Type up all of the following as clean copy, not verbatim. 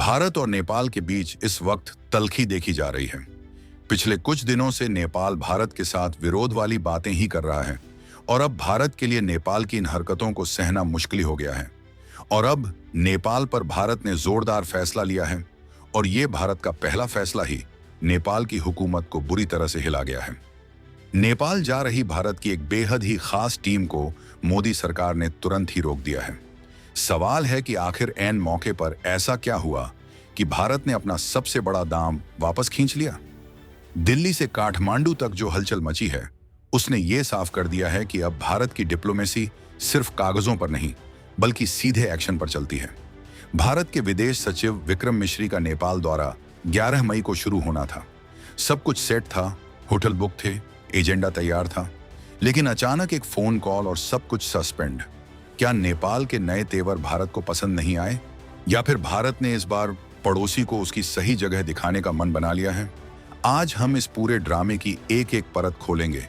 भारत और नेपाल के बीच इस वक्त तल्खी देखी जा रही है। पिछले कुछ दिनों से नेपाल भारत के साथ विरोध वाली बातें ही कर रहा है और अब भारत के लिए नेपाल की इन हरकतों को सहना मुश्किल हो गया है। और अब नेपाल पर भारत ने जोरदार फैसला लिया है और ये भारत का पहला फैसला ही नेपाल की हुकूमत को बुरी तरह से हिला गया है। नेपाल जा रही भारत की एक बेहद ही खास टीम को मोदी सरकार ने तुरंत ही रोक दिया है। सवाल है कि आखिर ऐन मौके पर ऐसा क्या हुआ कि भारत ने अपना सबसे बड़ा दाम वापस खींच लिया। दिल्ली से काठमांडू तक जो हलचल मची है उसने ये साफ कर दिया है कि अब भारत की डिप्लोमेसी सिर्फ कागजों पर नहीं बल्कि सीधे एक्शन पर चलती है। भारत के विदेश सचिव विक्रम मिश्री का नेपाल दौरा 11 मई को शुरू होना था। सब कुछ सेट था, होटल बुक थे, एजेंडा तैयार था, लेकिन अचानक एक फोन कॉल और सब कुछ सस्पेंड। क्या नेपाल के नए तेवर भारत को पसंद नहीं आए या फिर भारत ने इस बार पड़ोसी को उसकी सही जगह दिखाने का मन बना लिया है? आज हम इस पूरे ड्रामे की एक एक परत खोलेंगे,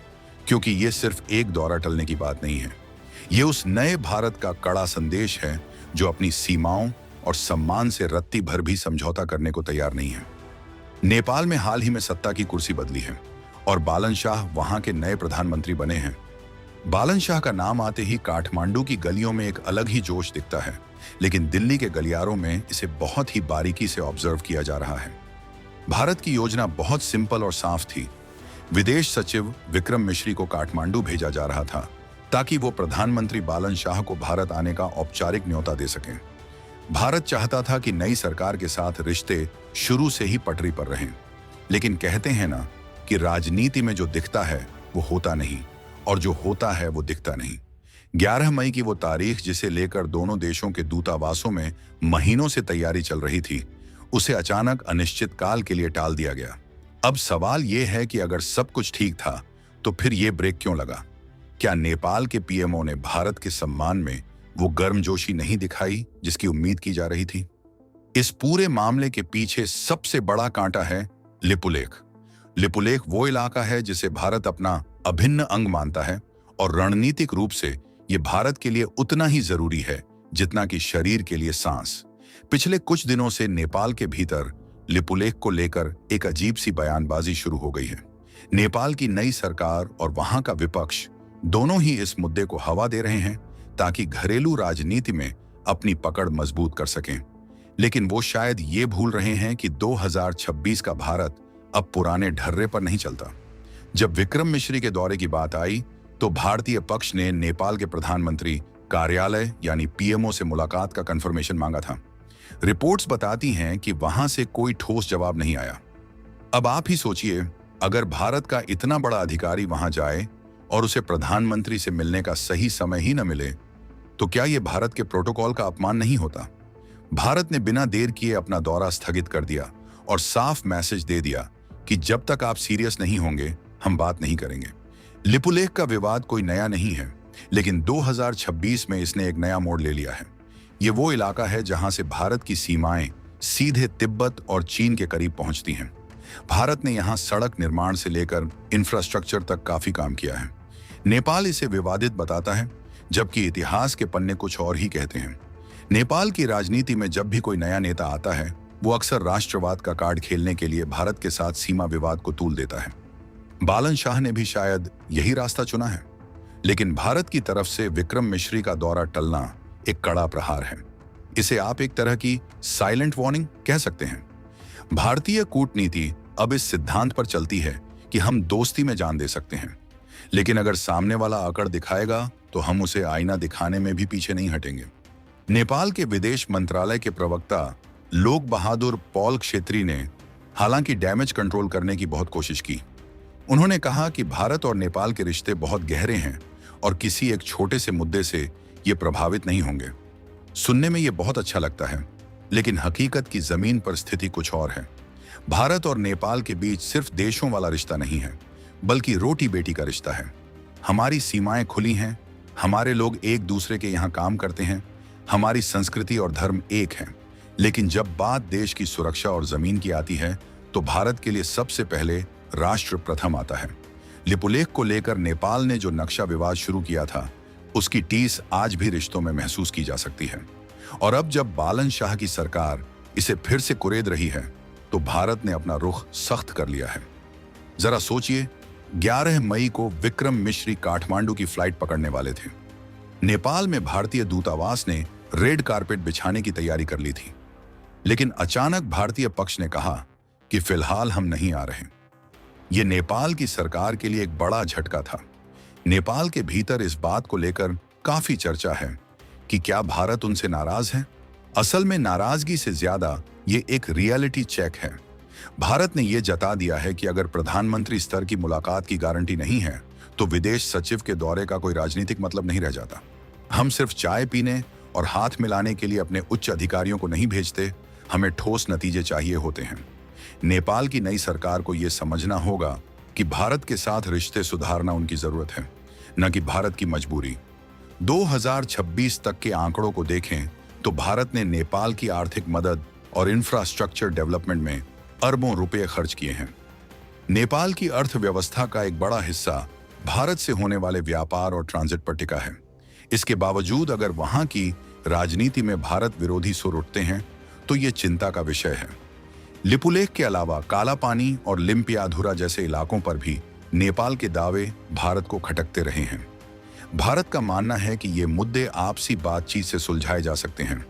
क्योंकि ये सिर्फ एक दौरा टलने की बात नहीं है। ये उस नए भारत का कड़ा संदेश है जो अपनी सीमाओं और सम्मान से रत्ती भर भी समझौता करने को तैयार नहीं है। नेपाल में हाल ही में सत्ता की कुर्सी बदली है और बालन शाह वहां के नए प्रधानमंत्री बने हैं। बालन शाह का नाम आते ही काठमांडू की गलियों में एक अलग ही जोश दिखता है, लेकिन दिल्ली के गलियारों में इसे बहुत ही बारीकी से ऑब्जर्व किया जा रहा है। भारत की योजना बहुत सिंपल और साफ थी। विदेश सचिव विक्रम मिश्री को काठमांडू भेजा जा रहा था ताकि वो प्रधानमंत्री बालन शाह को भारत आने का औपचारिक न्योता दे सकें। भारत चाहता था कि नई सरकार के साथ रिश्ते शुरू से ही पटरी पर रहें, लेकिन कहते हैं ना कि राजनीति में जो दिखता है वो होता नहीं और जो होता है वो दिखता नहीं। 11 मई की वो तारीख जिसे लेकर दोनों देशों के दूतावासों में महीनों से तैयारी चल रही थी, उसे अचानक अनिश्चित काल के लिए टाल दिया गया। अब सवाल ये है कि अगर सब कुछ ठीक था तो फिर ये ब्रेक क्यों लगा? क्या नेपाल के पीएमओ ने भारत के सम्मान में वो गर्मजोशी नहीं दिखाई जिसकी उम्मीद की जा रही थी? इस पूरे मामले के पीछे सबसे बड़ा कांटा है लिपुलेख। लिपुलेख वो इलाका है जिसे भारत अपना अभिन्न अंग मानता है और रणनीतिक रूप से ये भारत के लिए उतना ही जरूरी है जितना कि शरीर के लिए सांस। पिछले कुछ दिनों से नेपाल के भीतर लिपुलेख को लेकर एक अजीब सी बयानबाजी शुरू हो गई है। नेपाल की नई सरकार और वहां का विपक्ष दोनों ही इस मुद्दे को हवा दे रहे हैं ताकि घरेलू राजनीति में अपनी पकड़ मजबूत कर सकें। लेकिन वो शायद ये भूल रहे हैं कि 2026 का भारत अब पुराने ढर्रे पर नहीं चलता। जब विक्रम मिश्री के दौरे की बात आई तो भारतीय पक्ष ने नेपाल के प्रधानमंत्री कार्यालय यानी पीएमओ से मुलाकात का कंफर्मेशन मांगा था। रिपोर्ट्स बताती हैं कि वहां से कोई ठोस जवाब नहीं आया। अब आप ही सोचिए, अगर भारत का इतना बड़ा अधिकारी वहां जाए और उसे प्रधानमंत्री से मिलने का सही समय ही न मिले, तो क्या यह भारत के प्रोटोकॉल का अपमान नहीं होता? भारत ने बिना देर किए अपना दौरा स्थगित कर दिया और साफ मैसेज दे दिया कि जब तक आप सीरियस नहीं होंगे हम बात नहीं करेंगे। लिपुलेख का विवाद कोई नया नहीं है, लेकिन 2026 में इसने एक नया मोड़ ले लिया है। ये वो इलाका है जहां से भारत की सीमाएं सीधे तिब्बत और चीन के करीब पहुंचती हैं। भारत ने यहां सड़क निर्माण से लेकर इंफ्रास्ट्रक्चर तक काफी काम किया है। नेपाल इसे विवादित बताता है, जबकि इतिहास के पन्ने कुछ और ही कहते हैं। नेपाल की राजनीति में जब भी कोई नया नेता आता है वो अक्सर राष्ट्रवाद का कार्ड खेलने के लिए भारत के साथ सीमा विवाद को तूल देता है। बालन शाह ने भी शायद यही रास्ता चुना है, लेकिन भारत की तरफ से विक्रम मिश्री का दौरा टलना एक कड़ा प्रहार है। इसे आप एक तरह की साइलेंट वार्निंग कह सकते हैं। भारतीय कूटनीति अब इस सिद्धांत पर चलती है कि हम दोस्ती में जान दे सकते हैं, लेकिन अगर सामने वाला अकड़ दिखाएगा तो हम उसे आईना दिखाने में भी पीछे नहीं हटेंगे। नेपाल के विदेश मंत्रालय के प्रवक्ता लोक बहादुर पॉल क्षेत्री ने हालांकि डैमेज कंट्रोल करने की बहुत कोशिश की। उन्होंने कहा कि भारत और नेपाल के रिश्ते बहुत गहरे हैं और किसी एक छोटे से मुद्दे से ये प्रभावित नहीं होंगे। सुनने में ये बहुत अच्छा लगता है, लेकिन हकीकत की जमीन पर स्थिति कुछ और है। भारत और नेपाल के बीच सिर्फ देशों वाला रिश्ता नहीं है, बल्कि रोटी बेटी का रिश्ता है। हमारी सीमाएं खुली हैं, हमारे लोग एक दूसरे के यहाँ काम करते हैं, हमारी संस्कृति और धर्म एक है। लेकिन जब बात देश की सुरक्षा और जमीन की आती है तो भारत के लिए सबसे पहले राष्ट्र प्रथम आता है। लिपुलेख को लेकर नेपाल ने जो नक्शा विवाद शुरू किया था उसकी टीस आज भी रिश्तों में महसूस की जा सकती है। और अब जब बालन शाह की सरकार इसे फिर से कुरेद रही है, तो भारत ने अपना रुख सख्त कर लिया है। जरा सोचिए, 11 मई को विक्रम मिश्री काठमांडू की फ्लाइट पकड़ने वाले थे। नेपाल में भारतीय दूतावास ने रेड कारपेट बिछाने की तैयारी कर ली थी, लेकिन अचानक भारतीय पक्ष ने कहा कि फिलहाल हम नहीं आ रहे। यह नेपाल की सरकार के लिए एक बड़ा झटका था। नेपाल के भीतर इस बात को लेकर काफी चर्चा है कि क्या भारत उनसे नाराज है। असल में नाराजगी से ज्यादा ये एक रियलिटी चेक है। भारत ने यह जता दिया है कि अगर प्रधानमंत्री स्तर की मुलाकात की गारंटी नहीं है तो विदेश सचिव के दौरे का कोई राजनीतिक मतलब नहीं रह जाता। हम सिर्फ चाय पीने और हाथ मिलाने के लिए अपने उच्च अधिकारियों को नहीं भेजते, हमें ठोस नतीजे चाहिए होते हैं। नेपाल की नई सरकार को यह समझना होगा कि भारत के साथ रिश्ते सुधारना उनकी जरूरत है, न कि भारत की मजबूरी। 2026 तक के आंकड़ों को देखें तो भारत ने नेपाल की आर्थिक मदद और इंफ्रास्ट्रक्चर डेवलपमेंट में अरबों रुपए खर्च किए हैं। नेपाल की अर्थव्यवस्था का एक बड़ा हिस्सा भारत से होने वाले व्यापार और ट्रांजिट पर टिका है। इसके बावजूद अगर वहां की राजनीति में भारत विरोधी सुर उठते हैं तो ये चिंता का विषय है। लिपुलेख के अलावा काला पानी और लिम्पियाधुरा जैसे इलाकों पर भी नेपाल के दावे भारत को खटकते रहे हैं। भारत का मानना है कि ये मुद्दे आपसी बातचीत से सुलझाए जा सकते हैं,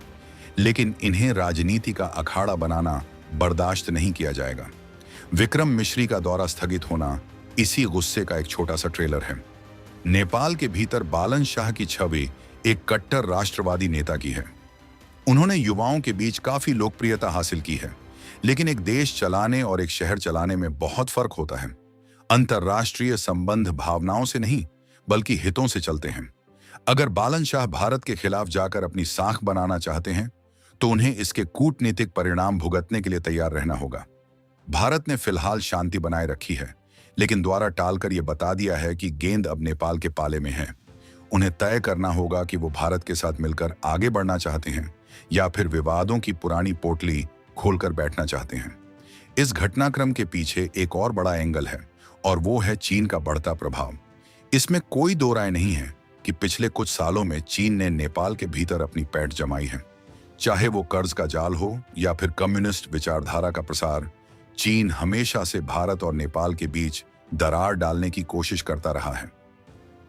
लेकिन इन्हें राजनीति का अखाड़ा बनाना बर्दाश्त नहीं किया जाएगा। विक्रम मिश्री का दौरा स्थगित होना इसी गुस्से का एक छोटा सा ट्रेलर है। नेपाल के भीतर बालन शाह की छवि एक कट्टर राष्ट्रवादी नेता की है। उन्होंने युवाओं के बीच काफी लोकप्रियता हासिल की है, लेकिन एक देश चलाने और एक शहर चलाने में बहुत फर्क होता है। अंतर्राष्ट्रीय संबंध भावनाओं से नहीं बल्कि हितों से चलते हैं। अगर बालन शाह भारत के खिलाफ जाकर अपनी साख बनाना चाहते हैं तो उन्हें इसके कूटनीतिक परिणाम भुगतने के लिए तैयार रहना होगा। भारत ने फिलहाल शांति बनाए रखी है, लेकिन द्वारा टालकर यह बता दिया है कि गेंद अब नेपाल के पाले में है। उन्हें तय करना होगा कि वो भारत के साथ मिलकर आगे बढ़ना चाहते हैं या फिर विवादों की पुरानी पोटली खोलकर बैठना चाहते हैं। इस घटनाक्रम के पीछे एक और बड़ा एंगल है और वो है चीन का बढ़ता प्रभाव। इसमें कोई दो राय नहीं है कि पिछले कुछ सालों में चीन ने नेपाल के भीतर अपनी पैठ जमाई है। चाहे वो कर्ज का जाल हो या फिर कम्युनिस्ट विचारधारा का प्रसार, चीन हमेशा से भारत और नेपाल के बीच दरार डालने की कोशिश करता रहा है।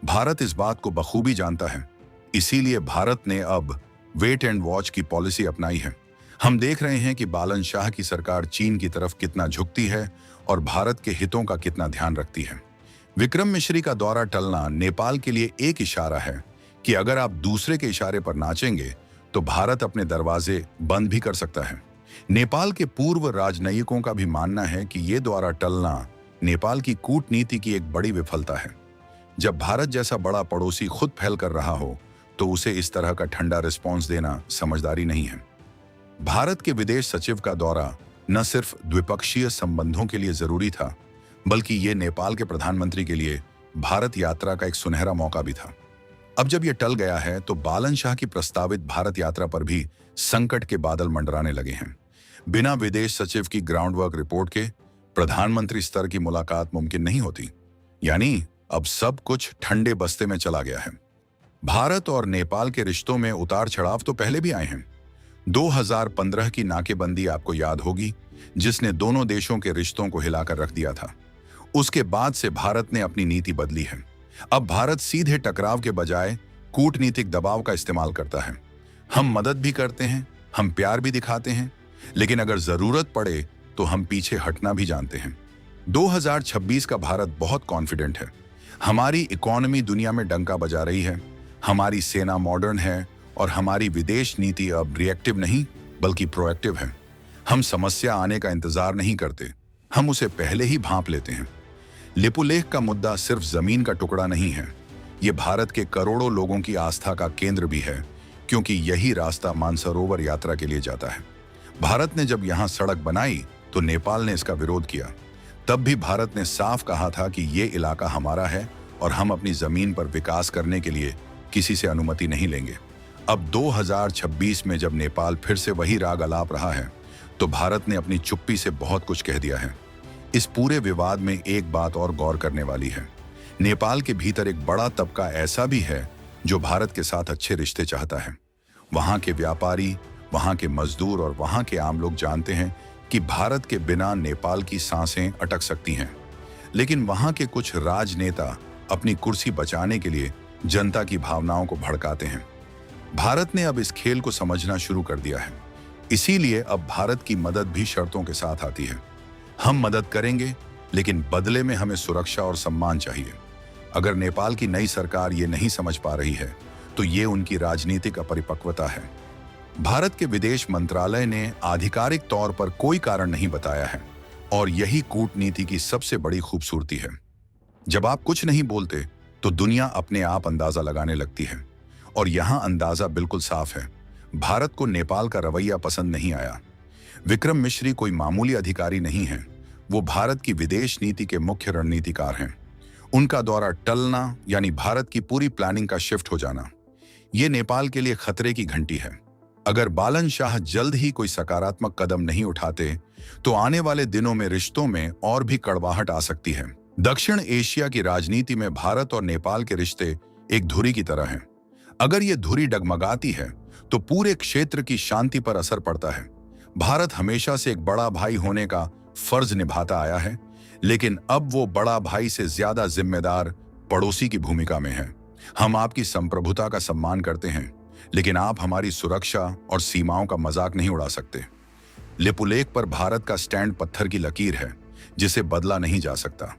भारत इस बात को बखूबी जानता है, इसीलिए भारत ने अब वेट एंड वॉच की पॉलिसी अपनाई है। हम देख रहे हैं कि बालन शाह की सरकार चीन की तरफ कितना झुकती है और भारत के हितों का कितना ध्यान रखती है। विक्रम मिश्री का दौरा टलना नेपाल के लिए एक इशारा है कि अगर आप दूसरे के इशारे पर नाचेंगे तो भारत अपने दरवाजे बंद भी कर सकता है। नेपाल के पूर्व राजनयिकों का भी मानना है कि ये दौरा टलना नेपाल की कूटनीति की एक बड़ी विफलता है। जब भारत जैसा बड़ा पड़ोसी खुद फैल कर रहा हो तो उसे इस तरह का ठंडा रिस्पॉन्स देना समझदारी नहीं है। भारत के विदेश सचिव का दौरा न सिर्फ द्विपक्षीय संबंधों के लिए जरूरी था, बल्कि ये नेपाल के प्रधानमंत्री के लिए भारत यात्रा का एक सुनहरा मौका भी था। अब जब यह टल गया है तो बालन शाह की प्रस्तावित भारत यात्रा पर भी संकट के बादल मंडराने लगे हैं। बिना विदेश सचिव की ग्राउंडवर्क रिपोर्ट के प्रधानमंत्री स्तर की मुलाकात मुमकिन नहीं होती। यानी अब सब कुछ ठंडे बस्ते में चला गया है। भारत और नेपाल के रिश्तों में उतार चढ़ाव तो पहले भी आए हैं। 2015 की नाकेबंदी आपको याद होगी, जिसने दोनों देशों के रिश्तों को हिलाकर रख दिया था। उसके बाद से भारत ने अपनी नीति बदली है। अब भारत सीधे टकराव के बजाय कूटनीतिक दबाव का इस्तेमाल करता है। हम मदद भी करते हैं, हम प्यार भी दिखाते हैं, लेकिन अगर जरूरत पड़े तो हम पीछे हटना भी जानते हैं। 2026 का भारत बहुत कॉन्फिडेंट है। हमारी इकोनॉमी दुनिया में डंका बजा रही है, हमारी सेना मॉडर्न है और हमारी विदेश नीति अब रिएक्टिव नहीं बल्कि प्रोएक्टिव है। हम समस्या आने का इंतजार नहीं करते, हम उसे पहले ही भांप लेते हैं। लिपुलेख का मुद्दा सिर्फ जमीन का टुकड़ा नहीं है, ये भारत के करोड़ों लोगों की आस्था का केंद्र भी है, क्योंकि यही रास्ता मानसरोवर यात्रा के लिए जाता है। भारत ने जब यहाँ सड़क बनाई तो नेपाल ने इसका विरोध किया। तब भी भारत ने साफ कहा था कि ये इलाका हमारा है और हम अपनी जमीन पर विकास करने के लिए किसी से अनुमति नहीं लेंगे। अब 2026 में जब नेपाल फिर से वही राग अलाप रहा है तो भारत ने अपनी चुप्पी से बहुत कुछ कह दिया है। इस पूरे विवाद में एक बात और गौर करने वाली है। नेपाल के भीतर एक बड़ा तबका ऐसा भी है जो भारत के साथ अच्छे रिश्ते चाहता है। वहां के व्यापारी, वहां के मजदूर और वहां के आम लोग जानते हैं कि भारत के बिना नेपाल की सांसें अटक सकती हैं। लेकिन वहां के कुछ राजनेता अपनी कुर्सी बचाने के लिए जनता की भावनाओं को भड़काते हैं। भारत ने अब इस खेल को समझना शुरू कर दिया है। इसीलिए अब भारत की मदद भी शर्तों के साथ आती है। हम मदद करेंगे, लेकिन बदले में हमें सुरक्षा और सम्मान चाहिए। अगर नेपाल की नई सरकार ये नहीं समझ पा रही है, तो ये उनकी राजनीतिक अपरिपक्वता है। भारत के विदेश मंत्रालय ने आधिकारिक तौर पर कोई कारण नहीं बताया है, और यही कूटनीति की सबसे बड़ी खूबसूरती है। जब आप कुछ नहीं बोलते, तो दुनिया अपने आप अंदाजा लगाने लगती है। और यहां अंदाजा बिल्कुल साफ है। भारत को नेपाल का रवैया पसंद नहीं आया। विक्रम मिश्री कोई मामूली अधिकारी नहीं है। वो भारत की विदेश नीति के मुख्य रणनीतिकार हैं। उनका दौरा टलना यानी भारत की पूरी प्लानिंग का शिफ्ट हो जाना, ये नेपाल के लिए खतरे की घंटी है। अगर बालन शाह जल्द ही कोई सकारात्मक कदम नहीं उठाते, तो आने वाले दिनों में रिश्तों में और भी कड़वाहट आ सकती है। दक्षिण एशिया की राजनीति में भारत और नेपाल के रिश्ते एक धुरी की तरह हैं। अगर ये धुरी डगमगाती है, तो पूरे क्षेत्र की शांति पर असर पड़ता है। भारत हमेशा से एक बड़ा भाई होने का फर्ज निभाता आया है, लेकिन अब वो बड़ा भाई से ज्यादा जिम्मेदार पड़ोसी की भूमिका में है। हम आपकी संप्रभुता का सम्मान करते हैं, लेकिन आप हमारी सुरक्षा और सीमाओं का मजाक नहीं उड़ा सकते। लिपुलेख पर भारत का स्टैंड पत्थर की लकीर है, जिसे बदला नहीं जा सकता।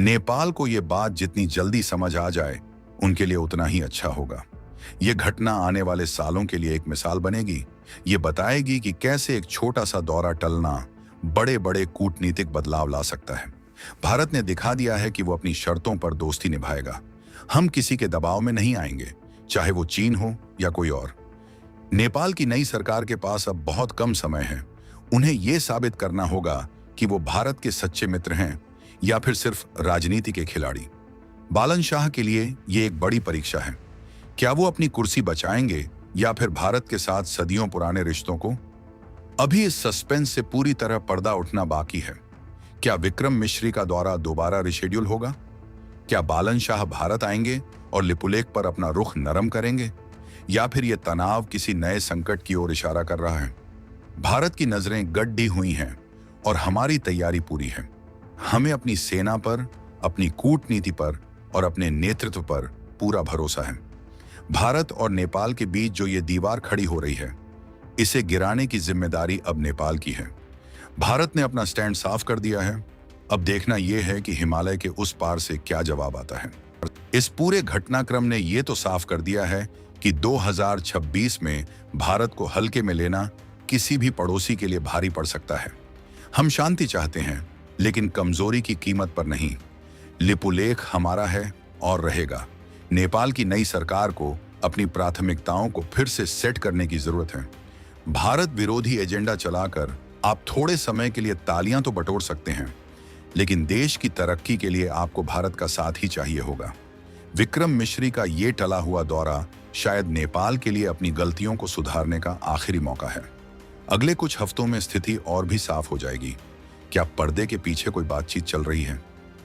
नेपाल को यह बात जितनी जल्दी समझ आ जाए, उनके लिए उतना ही अच्छा होगा। ये घटना आने वाले सालों के लिए एक मिसाल बनेगी। ये बताएगी कि कैसे एक छोटा सा दौरा टलना बड़े बड़े कूटनीतिक बदलाव ला सकता है। भारत ने दिखा दिया है कि वो अपनी शर्तों पर दोस्ती निभाएगा। हम किसी के दबाव में नहीं आएंगे, चाहे वो चीन हो या कोई और। नेपाल की नई सरकार के पास अब बहुत कम समय है। उन्हें यह साबित करना होगा कि वो भारत के सच्चे मित्र हैं या फिर सिर्फ राजनीति के खिलाड़ी। बालन शाह के लिए ये एक बड़ी परीक्षा है। क्या वो अपनी कुर्सी बचाएंगे या फिर भारत के साथ सदियों पुराने रिश्तों को? अभी इस सस्पेंस से पूरी तरह पर्दा उठना बाकी है। क्या विक्रम मिश्री का दौरा दोबारा रिशेड्यूल होगा? क्या बालन शाह भारत आएंगे और लिपुलेख पर अपना रुख नरम करेंगे, या फिर यह तनाव किसी नए संकट की ओर इशारा कर रहा है? भारत की नजरें गड्ढी हुई हैं और हमारी तैयारी पूरी है। हमें अपनी सेना पर, अपनी कूटनीति पर और अपने नेतृत्व पर पूरा भरोसा है। भारत और नेपाल के बीच जो ये दीवार खड़ी हो रही है, इसे गिराने की जिम्मेदारी अब नेपाल की है। भारत ने अपना स्टैंड साफ कर दिया है। अब देखना यह है कि हिमालय के उस पार से क्या जवाब आता है। इस पूरे घटनाक्रम ने यह तो साफ कर दिया है कि 2026 में भारत को हल्के में लेना किसी भी पड़ोसी के लिए भारी पड़ सकता है। हम शांति चाहते हैं, लेकिन कमजोरी की कीमत पर नहीं। लिपुलेख हमारा है और रहेगा। नेपाल की नई सरकार को अपनी प्राथमिकताओं को फिर से सेट करने की जरूरत है। भारत विरोधी एजेंडा चलाकर आप थोड़े समय के लिए तालियां तो बटोर सकते हैं, लेकिन देश की तरक्की के लिए आपको भारत का साथ ही चाहिए होगा। विक्रम मिश्री का ये टला हुआ दौरा शायद नेपाल के लिए अपनी गलतियों को सुधारने का आखिरी मौका है। अगले कुछ हफ्तों में स्थिति और भी साफ हो जाएगी। क्या पर्दे के पीछे कोई बातचीत चल रही है?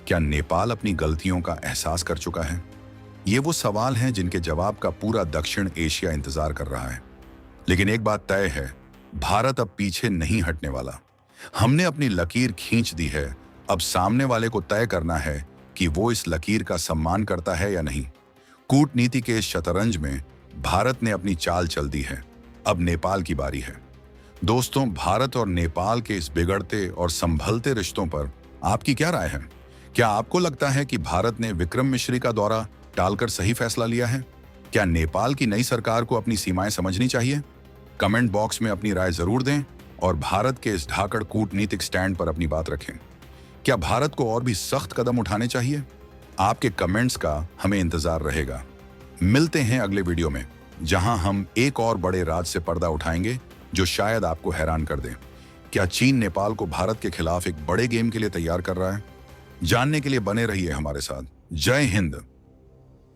क्या नेपाल अपनी गलतियों का एहसास कर चुका है? ये वो सवाल हैं जिनके जवाब का पूरा दक्षिण एशिया इंतजार कर रहा है। लेकिन एक बात तय है, भारत अब पीछे नहीं हटने वाला। हमने अपनी लकीर खींच दी है। अब सामने वाले को तय करना है कि वो इस लकीर का सम्मान करता है या नहीं। कूटनीति के इस शतरंज में भारत ने अपनी चाल चल दी है। अब नेपाल की बारी है। दोस्तों, भारत और नेपाल के इस बिगड़ते और संभलते रिश्तों पर आपकी क्या राय है? क्या आपको लगता है कि भारत ने विक्रम मिश्री का दौरा टालकर सही फैसला लिया है? क्या नेपाल की नई सरकार को अपनी सीमाएं समझनी चाहिए? कमेंट बॉक्स में अपनी राय जरूर दें और भारत के इस ढाकड़ कूटनीतिक स्टैंड पर अपनी बात रखें। क्या भारत को और भी सख्त कदम उठाने चाहिए? आपके कमेंट्स का हमें इंतजार रहेगा। मिलते हैं अगले वीडियो में, जहां हम एक और बड़े राज से पर्दा उठाएंगे जो शायद आपको हैरान कर दे। क्या चीन नेपाल को भारत के खिलाफ एक बड़े गेम के लिए तैयार कर रहा है? जानने के लिए बने रहिए हमारे साथ। जय हिंद।